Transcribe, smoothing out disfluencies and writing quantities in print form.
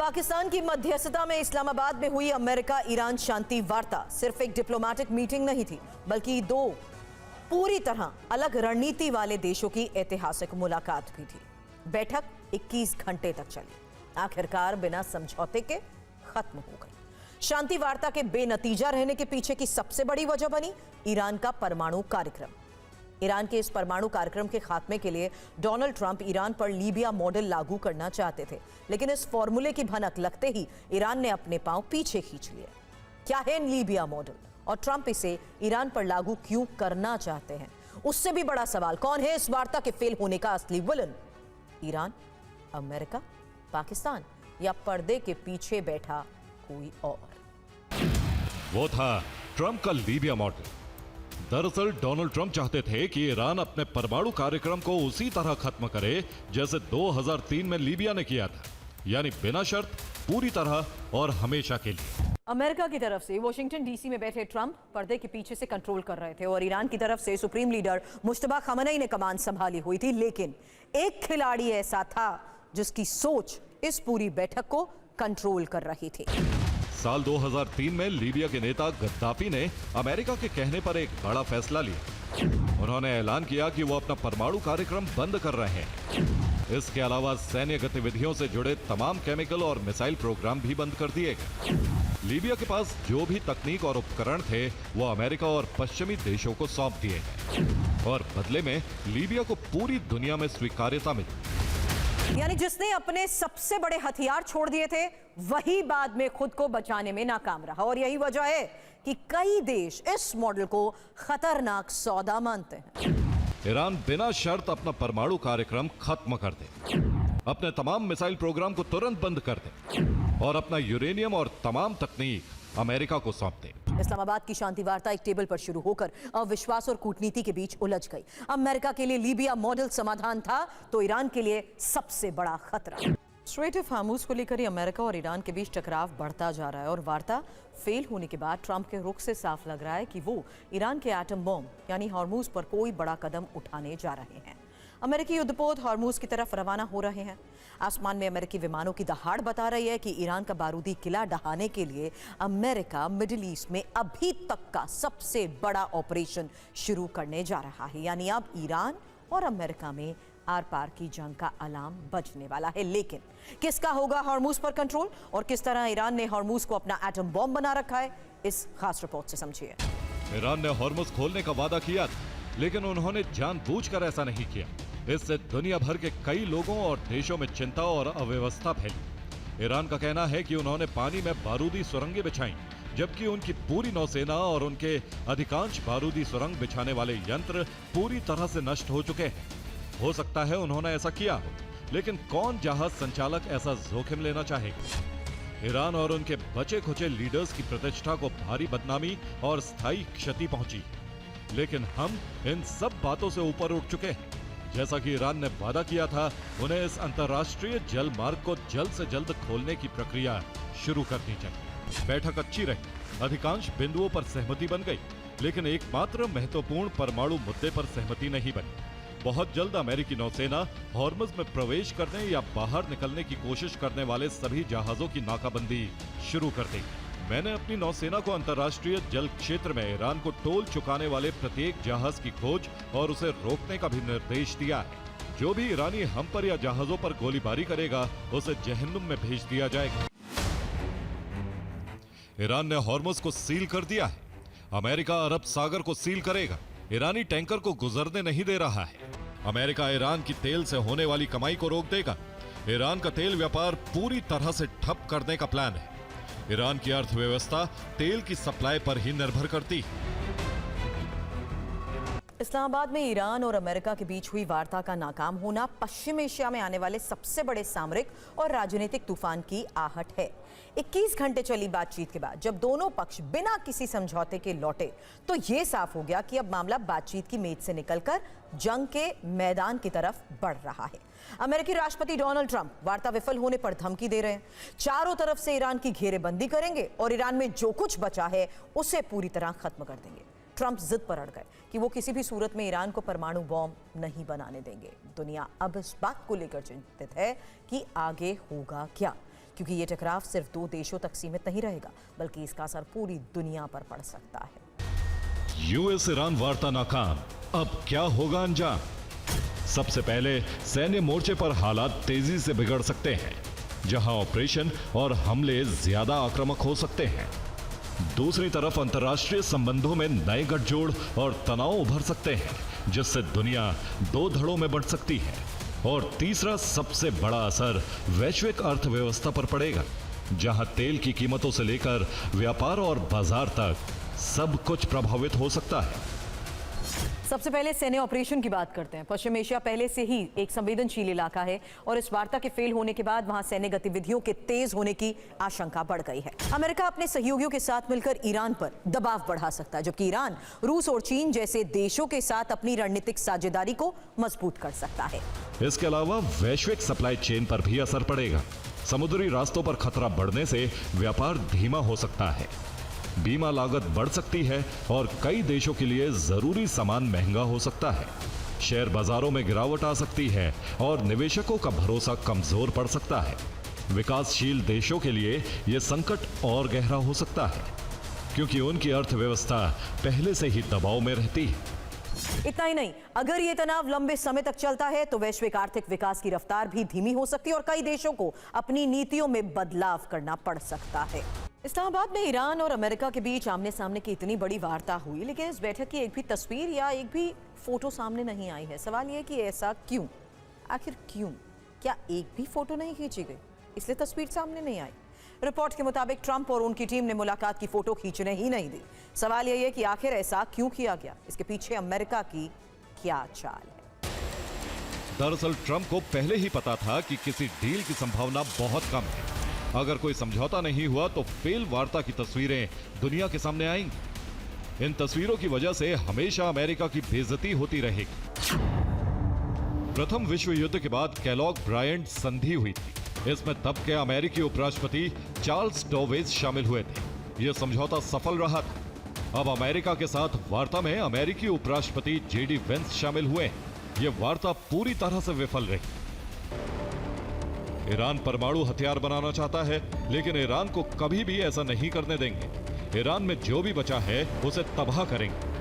पाकिस्तान की मध्यस्थता में इस्लामाबाद में हुई अमेरिका ईरान शांति वार्ता सिर्फ एक डिप्लोमेटिक मीटिंग नहीं थी, बल्कि दो पूरी तरह अलग रणनीति वाले देशों की ऐतिहासिक मुलाकात भी थी। बैठक 21 घंटे तक चली, आखिरकार बिना समझौते के खत्म हो गई। शांति वार्ता के बेनतीजा रहने के पीछे की सबसे बड़ी वजह बनी ईरान का परमाणु कार्यक्रम। ईरान के इस परमाणु कार्यक्रम के खात्मे के लिए डोनाल्ड ट्रंप ईरान पर लीबिया मॉडल लागू करना चाहते थे, लेकिन इस फॉर्मूले की भनक लगते ही ईरान ने अपने पांव पीछे खींच लिए। क्या है लीबिया मॉडल और ट्रंप इसे ईरान पर लागू क्यों करना चाहते हैं? उससे भी बड़ा सवाल, कौन है इस वार्ता के फेल होने का असली विलन? ईरान, अमेरिका, पाकिस्तान या पर्दे के पीछे बैठा कोई और? वो था ट्रंप का लीबिया मॉडल। दरअसल डोनाल्ड ट्रंप चाहते थे कि ईरान अपने परमाणु कार्यक्रम को उसी तरह खत्म करे जैसे 2003 में लीबिया ने किया था, यानी बिना शर्त, पूरी तरह और हमेशा के लिए। अमेरिका की तरफ से वॉशिंगटन डीसी में बैठे ट्रंप पर्दे के पीछे से कंट्रोल कर रहे थे और ईरान की तरफ से सुप्रीम लीडर मुश्तबा खamenei ने कमान संभाली हुई थी। लेकिन एक खिलाड़ी ऐसा था जिसकी सोच इस पूरी बैठक को कंट्रोल कर रही थी। साल 2003 में लीबिया के नेता गद्दाफी ने अमेरिका के कहने पर एक बड़ा फैसला लिया। उन्होंने ऐलान किया कि वो अपना परमाणु कार्यक्रम बंद कर रहे हैं। इसके अलावा सैन्य गतिविधियों से जुड़े तमाम केमिकल और मिसाइल प्रोग्राम भी बंद कर दिए गए। लीबिया के पास जो भी तकनीक और उपकरण थे वो अमेरिका और पश्चिमी देशों को सौंप दिए गए और बदले में लीबिया को पूरी दुनिया में स्वीकार्यता मिली। यानी जिसने अपने सबसे बड़े हथियार छोड़ दिए थे वही बाद में खुद को बचाने में नाकाम रहा। और यही वजह है कि कई देश इस मॉडल को खतरनाक सौदा मानते हैं। ईरान बिना शर्त अपना परमाणु कार्यक्रम खत्म कर दे, अपने तमाम मिसाइल प्रोग्राम को तुरंत बंद कर दे और अपना यूरेनियम और तमाम तकनीक अमेरिका को सौंप दे। इस्लामाबाद की शांति वार्ता एक टेबल पर शुरू होकर अविश्वास और कूटनीति के बीच उलझ गई। अमेरिका के लिए लीबिया मॉडल समाधान था तो ईरान के लिए सबसे बड़ा खतरा स्ट्रेट ऑफ हार्मूज को लेकर ही अमेरिका और ईरान के बीच टकराव बढ़ता जा रहा है। और वार्ता फेल होने के बाद ट्रंप के रुख से साफ लग रहा है कि वो ईरान के एटम बॉम्ब यानी हार्मूज पर कोई बड़ा कदम उठाने जा रहे हैं। अमेरिकी युद्धपोत हार्मूज की तरफ रवाना हो रहे हैं। आसमान में अमेरिकी विमानों की दहाड़ बता रही है कि ईरान का बारूदी किला ढहाने के लिए अमेरिका मिडिल ईस्ट में अभी तक का सबसे बड़ा ऑपरेशन शुरू करने जा रहा है। यानी अब ईरान और अमेरिका में आर पार की जंग का अलार्म बजने वाला है। लेकिन किसका होगा हार्मूज पर कंट्रोल और किस तरह ईरान ने हार्मूज को अपना एटम बॉम्ब बना रखा है, इस खास रिपोर्ट से समझिए। ईरान ने हार्मूज खोलने का वादा किया था, लेकिन उन्होंने जानबूझकर ऐसा नहीं किया। इससे दुनिया भर के कई लोगों और देशों में चिंता और अव्यवस्था फैली। ईरान का कहना है कि उन्होंने पानी में बारूदी सुरंगें बिछाई, जबकि उनकी पूरी नौसेना और उनके अधिकांश बारूदी सुरंग बिछाने वाले यंत्र पूरी तरह से नष्ट हो चुके हैं। हो सकता है उन्होंने ऐसा किया हो, लेकिन कौन जहाज संचालक ऐसा जोखिम लेना चाहेगा? ईरान और उनके बचे खुचे लीडर्स की प्रतिष्ठा को भारी बदनामी और स्थायी क्षति पहुंची। लेकिन हम इन सब बातों से ऊपर उठ चुके हैं। जैसा कि ईरान ने वादा किया था, उन्हें इस अंतर्राष्ट्रीय जल मार्ग को जल्द से जल्द खोलने की प्रक्रिया शुरू करनी चाहिए। बैठक अच्छी रही, अधिकांश बिंदुओं पर सहमति बन गई, लेकिन एकमात्र महत्वपूर्ण परमाणु मुद्दे पर सहमति नहीं बनी। बहुत जल्द अमेरिकी नौसेना हार्मज़ में प्रवेश करने या बाहर निकलने की कोशिश करने वाले सभी जहाजों की नाकाबंदी शुरू कर देगी। मैंने अपनी नौसेना को अंतर्राष्ट्रीय जल क्षेत्र में ईरान को टोल चुकाने वाले प्रत्येक जहाज की खोज और उसे रोकने का भी निर्देश दिया है। जो भी ईरानी हम पर या जहाजों पर गोलीबारी करेगा उसे जहन्नुम में भेज दिया जाएगा। ईरान ने हार्मज़ को सील कर दिया है। अमेरिका अरब सागर को सील करेगा। ईरानी टैंकर को गुजरने नहीं दे रहा है। अमेरिका ईरान की तेल से होने वाली कमाई को रोक देगा। ईरान का तेल व्यापार पूरी तरह से ठप करने का प्लान है। ईरान की अर्थव्यवस्था तेल की सप्लाई पर ही निर्भर करती है। इस्लामाबाद में ईरान और अमेरिका के बीच हुई वार्ता का नाकाम होना पश्चिम एशिया में आने वाले सबसे बड़े सामरिक और राजनीतिक तूफान की आहट है। 21 घंटे चली बातचीत के बाद जब दोनों पक्ष बिना किसी समझौते के लौटे तो ये साफ हो गया कि अब मामला बातचीत की मेज से निकलकर जंग के मैदान की तरफ बढ़ रहा है। अमेरिकी राष्ट्रपति डोनाल्ड ट्रंप वार्ता विफल होने पर धमकी दे रहे हैं। चारों तरफ से ईरान की घेरेबंदी करेंगे और ईरान में जो कुछ बचा है उसे पूरी तरह खत्म कर देंगे। ट्रंप जिद पर अड़ गए कि वो किसी भी सूरत में ईरान को परमाणु बॉम्ब नहीं बनाने देंगे। दुनिया अब इस बात को लेकर चिंतित है कि आगे होगा क्या। क्योंकि ये टकराव सिर्फ 2 देशों तक सीमित नहीं रहेगा, बल्कि इसका असर पूरी दुनिया पर पड़ सकता है। यूएस ईरान वार्ता नाकाम, अब क्या होगा अंजाम? सबसे पहले सैन्य मोर्चे पर हालात तेजी से बिगड़ सकते हैं, जहां ऑपरेशन और हमले ज्यादा आक्रामक हो सकते हैं। दूसरी तरफ अंतर्राष्ट्रीय संबंधों में नए गठजोड़ और तनाव उभर सकते हैं, जिससे दुनिया 2 धड़ों में बढ़ सकती है। और तीसरा सबसे बड़ा असर वैश्विक अर्थव्यवस्था पर पड़ेगा, जहां तेल की कीमतों से लेकर व्यापार और बाजार तक सब कुछ प्रभावित हो सकता है। सबसे पहले सैन्य ऑपरेशन की बात करते हैं। पश्चिम एशिया पहले से ही एक संवेदनशील इलाका है और इस वार्ता के फेल होने के बाद वहां सैन्य गतिविधियों के तेज होने की आशंका बढ़ गई है। अमेरिका अपने सहयोगियों के साथ मिलकर ईरान पर दबाव बढ़ा सकता है, जबकि ईरान रूस और चीन जैसे देशों के साथ अपनी रणनीतिक साझेदारी को मजबूत कर सकता है। इसके अलावा वैश्विक सप्लाई चेन पर भी असर पड़ेगा। समुद्री रास्तों पर खतरा बढ़ने से व्यापार धीमा हो सकता है, बीमा लागत बढ़ सकती है और कई देशों के लिए जरूरी सामान महंगा हो सकता है। शेयर बाजारों में गिरावट आ सकती है और निवेशकों का भरोसा कमजोर पड़ सकता है। विकासशील देशों के लिए यह संकट और गहरा हो सकता है, क्योंकि उनकी अर्थव्यवस्था पहले से ही दबाव में रहती है। इतना ही नहीं, अगर ये तनाव लंबे समय तक चलता है तो वैश्विक आर्थिक विकास की रफ्तार भी धीमी हो सकती है और कई देशों को अपनी नीतियों में बदलाव करना पड़ सकता है। इस्लामाबाद में ईरान और अमेरिका के बीच आमने सामने की इतनी बड़ी वार्ता हुई, लेकिन इस बैठक की एक भी तस्वीर या एक भी फोटो सामने नहीं आई है। सवाल यह कि ऐसा क्यों? आखिर क्यों? क्या एक भी फोटो नहीं खींची गई, इसलिए तस्वीर सामने नहीं आई? रिपोर्ट के मुताबिक ट्रंप और उनकी टीम ने मुलाकात की फोटो खींचने ही नहीं दी। सवाल यह है कि आखिर ऐसा क्यों किया गया? इसके पीछे अमेरिका की क्या चाल है? दरअसल ट्रंप को पहले ही पता था कि किसी डील की संभावना बहुत कम है। अगर कोई समझौता नहीं हुआ तो फेल वार्ता की तस्वीरें दुनिया के सामने आएंगी। इन तस्वीरों की वजह से हमेशा अमेरिका की बेइज्जती होती रहेगी। प्रथम विश्व युद्ध के बाद केलॉग ब्रायंट संधि हुई थी। इसमें तब के अमेरिकी उपराष्ट्रपति चार्ल्स डॉवेज शामिल हुए थे। यह समझौता सफल रहा था। अब अमेरिका के साथ वार्ता में अमेरिकी उपराष्ट्रपति जेडी वेंस शामिल हुए। यह वार्ता पूरी तरह से विफल रही। ईरान परमाणु हथियार बनाना चाहता है, लेकिन ईरान को कभी भी ऐसा नहीं करने देंगे। ईरान में जो भी बचा है उसे तबाह करेंगे।